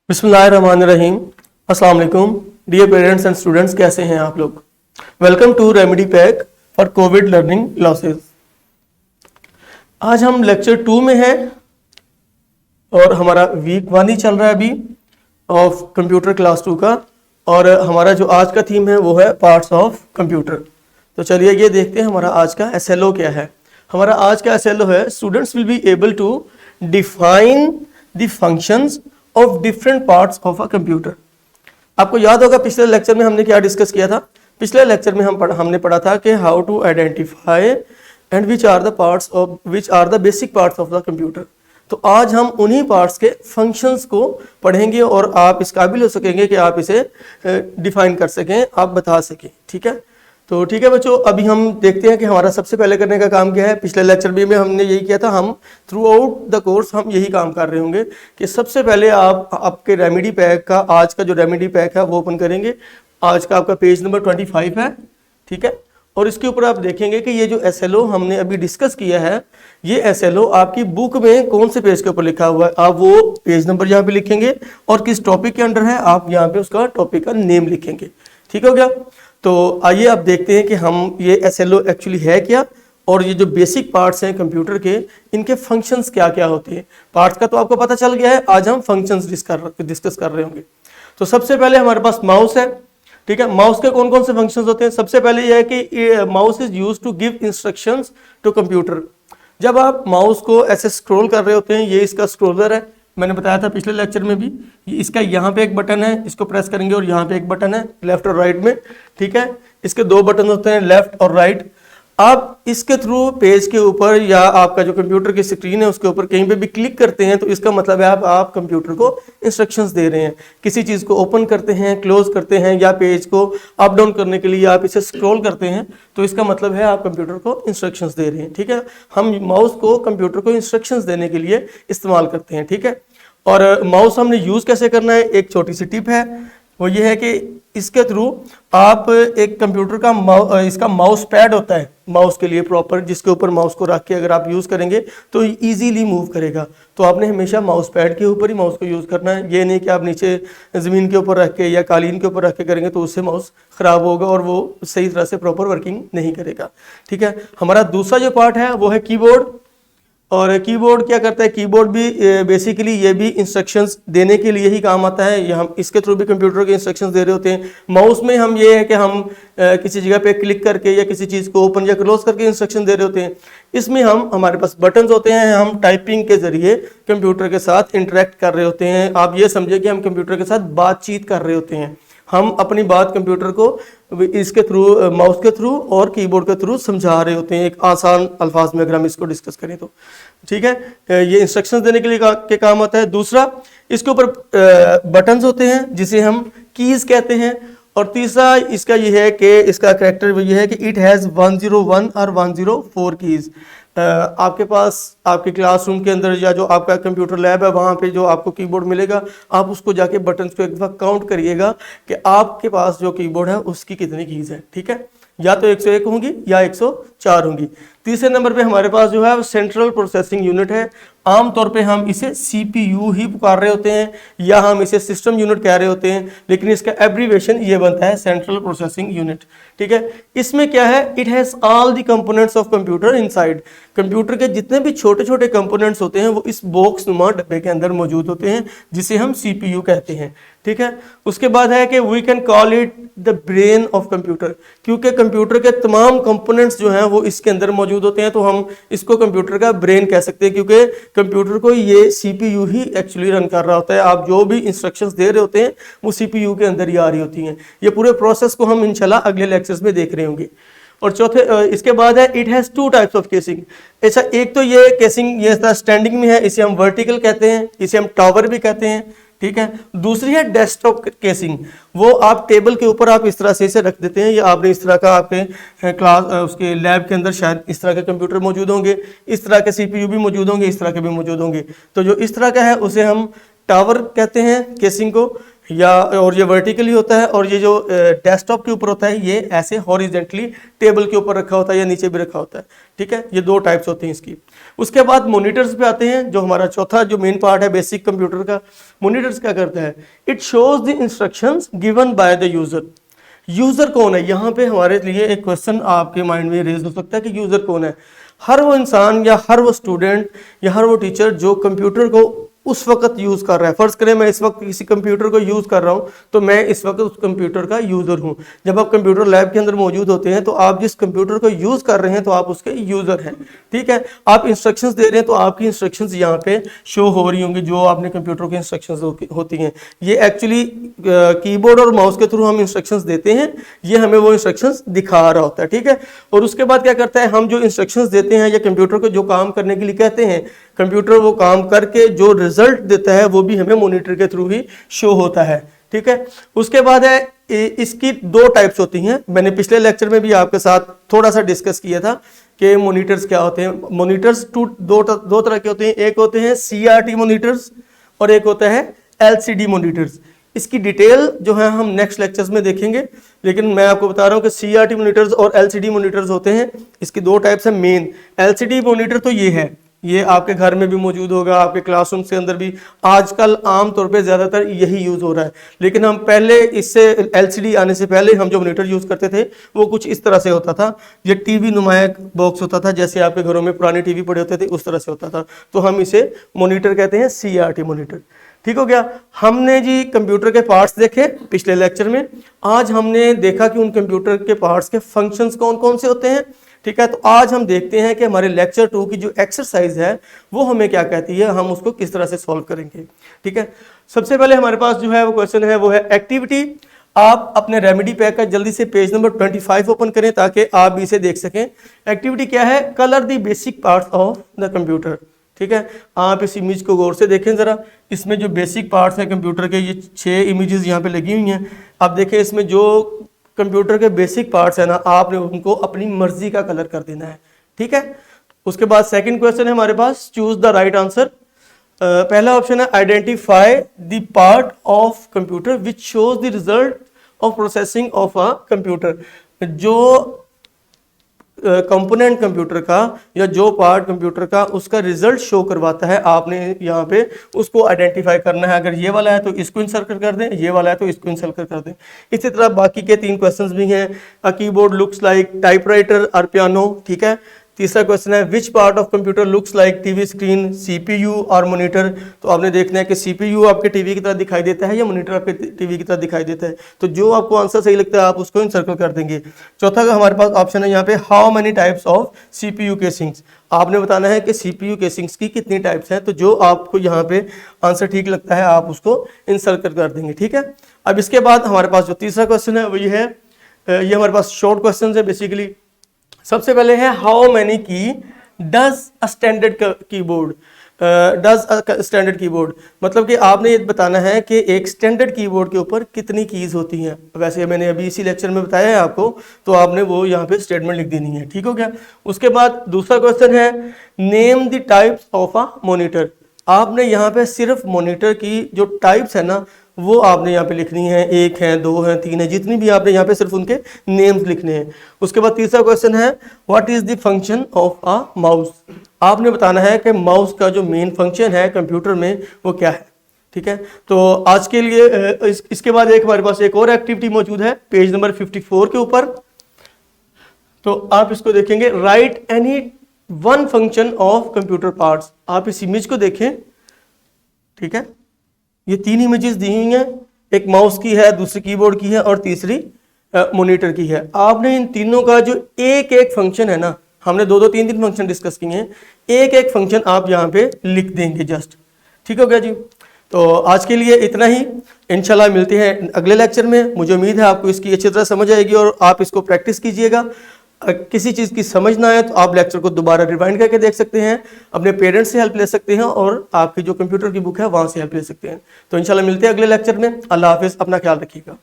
बिस्मिल्लाहिर्रहमानिर्रहीम। अस्सलाम वालेकुम डियर पेरेंट्स एंड स्टूडेंट्स, कैसे हैं आप लोग। Welcome to remedy pack for covid learning losses. आज हम लेक्चर 2 में हैं और हमारा वीक 1 ही चल रहा है अभी ऑफ कंप्यूटर क्लास 2 का। और हमारा जो आज का थीम है वो है पार्ट्स ऑफ कंप्यूटर। तो चलिए ये देखते हैं हमारा आज का SLO क्या है। हमारा आज का SLO है students will be able to define the functions of different parts of a computer. आपको याद होगा पिछले लेक्चर में हमने क्या डिस्कस किया था। पिछले लेक्चर में हमने पढ़ा था कि how to identify and which are the basic parts of the computer. तो आज हम उन्हीं पार्ट्स के फंक्शंस को पढ़ेंगे और आप इस काबिल हो सकेंगे कि आप इसे डिफाइन कर सकें, आप बता सकें। ठीक है, तो ठीक है बच्चों, अभी हम देखते हैं कि हमारा सबसे पहले करने का काम क्या है। पिछले लेक्चर में हमने यही किया था, हम थ्रू आउट द कोर्स हम यही काम कर रहे होंगे कि सबसे पहले आप आपके रेमेडी पैक का आज का जो रेमेडी पैक है वो ओपन करेंगे। आज का आपका पेज नंबर 25 है, ठीक है। और इसके ऊपर आप देखेंगे कि ये जो SLO हमने अभी डिस्कस किया है, ये SLO आपकी बुक में कौन से पेज के ऊपर लिखा हुआ है, आप वो पेज नंबर यहाँ पे लिखेंगे और किस टॉपिक के अंडर है आप यहाँ पे उसका टॉपिक का नेम लिखेंगे। ठीक हो गया। तो आइए आप देखते हैं कि हम ये SLO एक्चुअली है क्या और ये जो बेसिक पार्ट्स हैं कंप्यूटर के, इनके फंक्शंस क्या क्या होते हैं। पार्ट्स का तो आपको पता चल गया है, आज हम फंक्शंस डिस्कस कर रहे होंगे। तो सबसे पहले हमारे पास माउस है, ठीक है। माउस के कौन कौन से फंक्शंस होते हैं। सबसे पहले यह है कि mouse is used to give instructions to computer. जब आप माउस को ऐसे स्क्रॉल कर रहे होते हैं, ये इसका स्क्रॉलर है, मैंने बताया था पिछले लेक्चर में भी। इसका यहाँ पे एक बटन है, इसको प्रेस करेंगे और यहाँ पे एक बटन है लेफ्ट और राइट में, ठीक है। इसके दो बटन होते हैं लेफ्ट और राइट। आप इसके थ्रू पेज के ऊपर या आपका जो कंप्यूटर की स्क्रीन है उसके ऊपर कहीं पे भी क्लिक करते हैं तो इसका मतलब है आप कंप्यूटर को इंस्ट्रक्शंस दे रहे हैं। किसी चीज़ को ओपन करते हैं, क्लोज करते हैं या पेज को अप डाउन करने के लिए आप इसे स्क्रॉल करते हैं तो इसका मतलब है आप कंप्यूटर को इंस्ट्रक्शंस दे रहे हैं। ठीक है, हम माउस को कंप्यूटर को इंस्ट्रक्शंस देने के लिए इस्तेमाल करते हैं। ठीक है, और माउस हमने यूज़ कैसे करना है, एक छोटी सी टिप है, वो ये है कि इसके थ्रू आप एक कंप्यूटर का इसका माउस पैड होता है माउस के लिए प्रॉपर, जिसके ऊपर माउस को रख के अगर आप यूज़ करेंगे तो इजीली मूव करेगा। तो आपने हमेशा माउस पैड के ऊपर ही माउस को यूज़ करना है। ये नहीं कि आप नीचे ज़मीन के ऊपर रख के या कालीन के ऊपर रख के करेंगे तो उससे माउस ख़राब होगा और वो सही तरह से प्रॉपर वर्किंग नहीं करेगा। ठीक है, हमारा दूसरा जो पार्ट है वो है कीबोर्ड। और कीबोर्ड क्या करता है, कीबोर्ड भी बेसिकली ये भी इंस्ट्रक्शंस देने के लिए ही काम आता है। ये हम इसके थ्रू भी कंप्यूटर के इंस्ट्रक्शंस दे रहे होते हैं। माउस में हम ये है कि हम किसी जगह पे क्लिक करके या किसी चीज़ को ओपन या क्लोज करके इंस्ट्रक्शन दे रहे होते हैं। इसमें हमारे पास बटन्स होते हैं, हम टाइपिंग के जरिए कंप्यूटर के साथ इंटरेक्ट कर रहे होते हैं। आप ये समझे कि हम कंप्यूटर के साथ बातचीत कर रहे होते हैं। हम अपनी बात कंप्यूटर को इसके थ्रू, माउस के थ्रू और कीबोर्ड के थ्रू समझा रहे होते हैं, एक आसान अल्फाज में अगर हम इसको डिस्कस करें तो। ठीक है, ये इंस्ट्रक्शंस देने के लिए के काम आता है। दूसरा, इसके ऊपर बटन्स होते हैं जिसे हम कीज कहते हैं। और तीसरा इसका ये है कि इसका कैरेक्टर ये है कि इट हैज़ 101 और 104 कीज। आपके पास आपके क्लासरूम के अंदर या जो आपका कंप्यूटर लैब है वहाँ पे जो आपको कीबोर्ड मिलेगा, आप उसको जाके बटन्स को एक दफ़ा काउंट करिएगा कि आपके पास जो कीबोर्ड है उसकी कितनी कीज़ है। ठीक है, या तो 101 होंगी या 104 होंगी। तीसरे नंबर पे हमारे पास जो है सेंट्रल प्रोसेसिंग यूनिट है। आमतौर पे हम इसे CPU ही पुकार रहे होते हैं या हम इसे सिस्टम यूनिट कह रहे होते हैं, लेकिन इसका एब्रीवेशन ये बनता है सेंट्रल प्रोसेसिंग यूनिट। ठीक है, इसमें क्या है, it has all the components of computer inside. Computer के जितने भी छोटे छोटे कंपोनेंट्स होते हैं वो इस बॉक्स नुमा डब्बे के अंदर मौजूद होते हैं जिसे हम CPU कहते हैं। ठीक है, उसके बाद है कि we can call it the brain of computer, क्योंकि कंप्यूटर के तमाम कंपोनेंट्स जो हैं वो इसके अंदर मौजूद होते हैं तो हम इसको कंप्यूटर का ब्रेन कह सकते हैं, क्योंकि कंप्यूटर को ये CPU ही एक्चुअली रन कर रहा होता है। आप जो भी इंस्ट्रक्शंस दे रहे होते हैं वो CPU के अंदर ही आ रही होती हैं। ये पूरे प्रोसेस को हम इंशाल्लाह अगले लेक्चर्स में देख रहे होंगे। और चौथे, इसके बाद है it has 2 types of casing. ऐसा एक तो ये केसिंग ये स्टैंडिंग में है, इसे हम वर्टिकल कहते हैं, इसे हम टावर भी कहते हैं। ठीक है, दूसरी है डेस्कटॉप केसिंग। वो आप टेबल के ऊपर आप इस तरह से इसे रख देते हैं या आपने इस तरह का आपके क्लास उसके लैब के अंदर शायद इस तरह के कंप्यूटर मौजूद होंगे, इस तरह के CPU भी मौजूद होंगे, इस तरह के भी मौजूद होंगे। तो जो इस तरह का है उसे हम टावर कहते हैं केसिंग को, या और ये वर्टिकली होता है, और ये जो डेस्कटॉप के ऊपर होता है ये ऐसे हॉरिजेंटली टेबल के ऊपर रखा होता है या नीचे भी रखा होता है। ठीक है, ये दो टाइप्स होती हैं इसकी। उसके बाद मॉनिटर्स पे आते हैं, जो हमारा चौथा जो मेन पार्ट है बेसिक कंप्यूटर का। मॉनिटर्स क्या करता है? It shows the instructions given by the user. User कौन है? यहाँ पे हमारे लिए एक क्वेश्चन आपके माइंड में रेज हो सकता है कि यूजर कौन है। हर वो इंसान या हर वो स्टूडेंट या हर वो टीचर जो कंप्यूटर को उस वक्त यूज कर रहा है। फर्ज करें मैं इस वक्त किसी कंप्यूटर को यूज कर रहा हूं, तो मैं इस वक्त उस कंप्यूटर का यूजर हूं। जब आप कंप्यूटर लैब के अंदर मौजूद होते हैं तो आप जिस कंप्यूटर को यूज कर रहे हैं तो आप उसके यूजर हैं। ठीक है, आप इंस्ट्रक्शंस दे रहे हैं तो आपकी इंस्ट्रक्शंस यहाँ पे शो हो रही होंगी, जो आपने कंप्यूटर की इंस्ट्रक्शंस होती हैं। ये एक्चुअली कीबोर्ड और माउस के थ्रू हम इंस्ट्रक्शंस देते हैं, ये हमें वो इंस्ट्रक्शंस दिखा रहा होता है। ठीक है, और उसके बाद क्या करता है, हम जो इंस्ट्रक्शंस देते हैं या कंप्यूटर को जो काम करने के लिए कहते हैं, कंप्यूटर वो काम करके जो रिजल्ट देता है वो भी हमें मॉनिटर के थ्रू ही शो होता है। ठीक है, उसके बाद है इसकी दो टाइप्स होती हैं। मैंने पिछले लेक्चर में भी आपके साथ थोड़ा सा डिस्कस किया था कि मॉनिटर्स क्या होते हैं। मॉनिटर्स दो तरह के होते हैं, एक होते हैं CRT मॉनिटर्स और एक होता है LCD मॉनिटर्स। इसकी डिटेल जो है हम नेक्स्ट लेक्चर्स में देखेंगे, लेकिन मैं आपको बता रहा हूँ कि CRT मॉनिटर्स और LCD मॉनिटर्स होते हैं। इसकी दो टाइप्स हैं मेन। LCD मॉनिटर तो ये है, ये आपके घर में भी मौजूद होगा, आपके क्लासरूम के अंदर भी आजकल आमतौर पे ज़्यादातर यही यूज़ हो रहा है। लेकिन हम पहले इससे LCD आने से पहले हम जो मॉनिटर यूज़ करते थे वो कुछ इस तरह से होता था। ये टीवी नुमाया बॉक्स होता था, जैसे आपके घरों में पुराने टीवी पड़े होते थे उस तरह से होता था। तो हम इसे मॉनिटर कहते हैं, CRT मॉनिटर। ठीक हो गया। हमने जी कंप्यूटर के पार्ट्स देखे पिछले लेक्चर में। आज हमने देखा कि उन कंप्यूटर के पार्ट्स के फंक्शंस कौन कौन से होते हैं। ठीक है, तो आज हम देखते हैं कि हमारे लेक्चर 2 की जो एक्सरसाइज है वो हमें क्या कहती है, हम उसको किस तरह से सॉल्व करेंगे। ठीक है, सबसे पहले हमारे पास जो है वो क्वेश्चन है वो है एक्टिविटी। आप अपने रेमेडी पैक का जल्दी से पेज नंबर 25 ओपन करें ताकि आप भी इसे देख सकें। एक्टिविटी क्या है? Colour the basic parts of the computer. ठीक है, आप इस इमेज को गौर से देखें ज़रा। इसमें जो बेसिक पार्ट्स हैं कंप्यूटर के, ये 6 इमेजेस यहाँ पे लगी हुई हैं। आप देखें इसमें जो कंप्यूटर के बेसिक पार्ट्स है ना, आपने उनको अपनी मर्जी का कलर कर देना है। ठीक है, उसके बाद सेकंड क्वेश्चन है हमारे पास, चूज द राइट आंसर। पहला ऑप्शन है identify the part of computer which shows the result of processing of a computer. जो कंपोनेंट कंप्यूटर का या जो पार्ट कंप्यूटर का उसका रिजल्ट शो करवाता है, आपने यहाँ पे उसको आइडेंटिफाई करना है। अगर ये वाला है तो इसको इंसर्कल कर दें, ये वाला है तो इसको इंसर्कल कर दें। इसी तरह बाकी के 3 क्वेश्चंस भी हैं। A keyboard looks like typewriter और पियानो। ठीक है, तीसरा क्वेश्चन है which part of computer looks like TV screen, CPU और मॉनिटर। तो आपने देखना है कि CPU आपके टीवी की तरह दिखाई देता है या मॉनिटर आपके टीवी की तरह दिखाई देता है। तो जो आपको आंसर सही लगता है आप उसको इंसर्कल कर देंगे। चौथा हमारे पास ऑप्शन है यहाँ पे how many types of CPU casings. आपने बताना है कि CPU केसिंग्स की कितनी टाइप्स हैं। तो जो आपको यहाँ पे आंसर ठीक लगता है आप उसको इंसर्कल कर देंगे। ठीक है, अब इसके बाद हमारे पास जो तीसरा क्वेश्चन है वो ये है, ये हमारे पास शॉर्ट क्वेश्चन है बेसिकली। सबसे पहले है हाउ मैनी की does a standard keyboard, does a standard keyboard मतलब कि आपने ये बताना है कि एक स्टैंडर्ड कीबोर्ड के ऊपर कितनी कीज होती हैं। वैसे मैंने अभी इसी लेक्चर में बताया है आपको, तो आपने वो यहाँ पे स्टेटमेंट लिख देनी है। ठीक हो गया। उसके बाद दूसरा क्वेश्चन है name the types of a monitor. आपने यहाँ पे सिर्फ मॉनिटर की जो टाइप्स है ना वो आपने यहाँ पे लिखनी है, 1 है, 2 है, 3 है, जितनी भी आपने यहाँ पे सिर्फ उनके नेम्स लिखने हैं। उसके बाद तीसरा क्वेश्चन है what is the function of a mouse. आपने बताना है कि माउस का जो मेन फंक्शन है कंप्यूटर में वो क्या है। ठीक है, तो आज के लिए इसके बाद एक हमारे पास एक और एक्टिविटी मौजूद है पेज नंबर 54 के ऊपर। तो आप इसको देखेंगे, right any one function of computer parts. आप इस इमेज को देखें। ठीक है, ये 3 इमेजेस दी हुई हैं, एक माउस की है, दूसरी कीबोर्ड की है और तीसरी मॉनिटर की है। आपने इन तीनों का जो एक एक फंक्शन है ना, हमने 2-3 फंक्शन डिस्कस किए हैं, एक एक फंक्शन आप यहाँ पे लिख देंगे जस्ट। ठीक हो गया जी। तो आज के लिए इतना ही, इंशाल्लाह मिलते हैं अगले लेक्चर में। मुझे उम्मीद है आपको इसकी अच्छी तरह समझ आएगी और आप इसको प्रैक्टिस कीजिएगा। किसी चीज़ की समझ ना आए तो आप लेक्चर को दोबारा रिवाइंड करके देख सकते हैं, अपने पेरेंट्स से हेल्प ले सकते हैं और आपकी जो कंप्यूटर की बुक है वहाँ से हेल्प ले सकते हैं। तो इंशाल्लाह मिलते हैं अगले लेक्चर में। अल्लाह हाफिज़, अपना ख्याल रखिएगा।